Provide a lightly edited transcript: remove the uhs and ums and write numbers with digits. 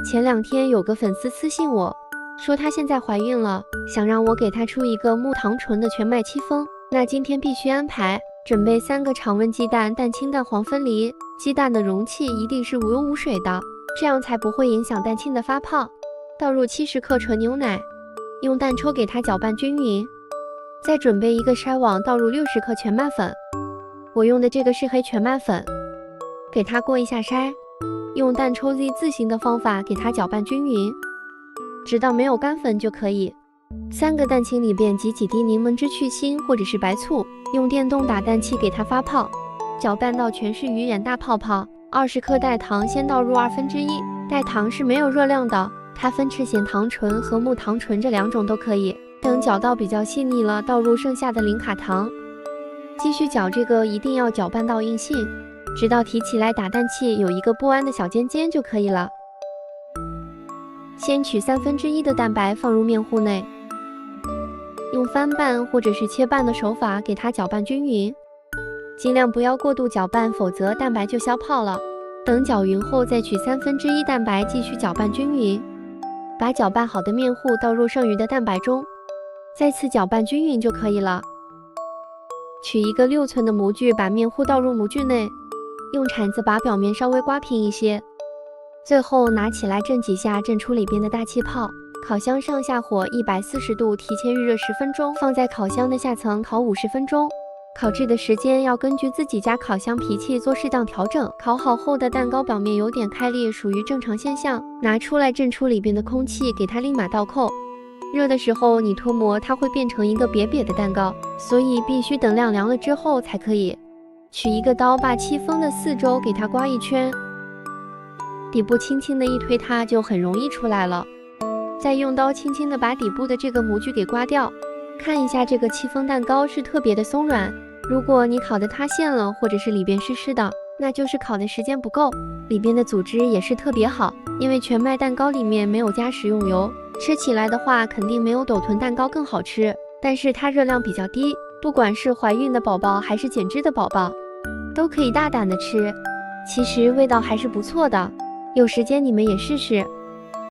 前2天有个粉丝私信我，说她现在怀孕了，想让我给她出一个木糖醇的全麦戚风。那今天必须安排，准备3个常温鸡蛋，蛋清蛋黄分离，鸡蛋的容器一定是无油无水的，这样才不会影响蛋清的发泡。倒入70克纯牛奶，用蛋抽给它搅拌均匀。再准备一个筛网，倒入60克全麦粉，我用的这个是黑全麦粉，给它过一下筛，用蛋抽 Z 字形的方法给它搅拌均匀，直到没有干粉就可以。3个蛋清里边挤几滴柠檬汁去腥或者是白醋，用电动打蛋器给它发泡，搅拌到全是鱼眼大泡泡。20克代糖先倒入1/2，代糖是没有热量的，它分吃咸糖醇和木糖醇这2种都可以。等搅到比较细腻了，倒入剩下的零卡糖，继续搅，这个一定要搅拌到硬性，直到提起来打蛋器有一个不安的小尖尖就可以了。先取1/3的蛋白放入面糊内，用翻拌或者是切拌的手法给它搅拌均匀，尽量不要过度搅拌，否则蛋白就消泡了。等搅匀后再取1/3蛋白继续搅拌均匀，把搅拌好的面糊倒入剩余的蛋白中，再次搅拌均匀就可以了。取一个6寸的模具，把面糊倒入模具内，用铲子把表面稍微刮平一些，最后拿起来震几下，震出里边的大气泡。烤箱上下火140度，提前预热10分钟，放在烤箱的下层烤50分钟。烤制的时间要根据自己家烤箱脾气做适当调整。烤好后的蛋糕表面有点开裂，属于正常现象，拿出来震出里边的空气，给它立马倒扣。热的时候你脱模，它会变成一个瘪瘪的蛋糕，所以必须等晾凉了之后才可以。取一个刀，把戚风的4周给它刮一圈，底部轻轻的一推，它就很容易出来了。再用刀轻轻的把底部的这个模具给刮掉，看一下这个戚风蛋糕是特别的松软。如果你烤的塌陷了，或者是里边湿湿的，那就是烤的时间不够。里边的组织也是特别好，因为全麦蛋糕里面没有加食用油，吃起来的话肯定没有斗豚蛋糕更好吃，但是它热量比较低，不管是怀孕的宝宝还是减脂的宝宝都可以大胆的吃，其实味道还是不错的，有时间你们也试试。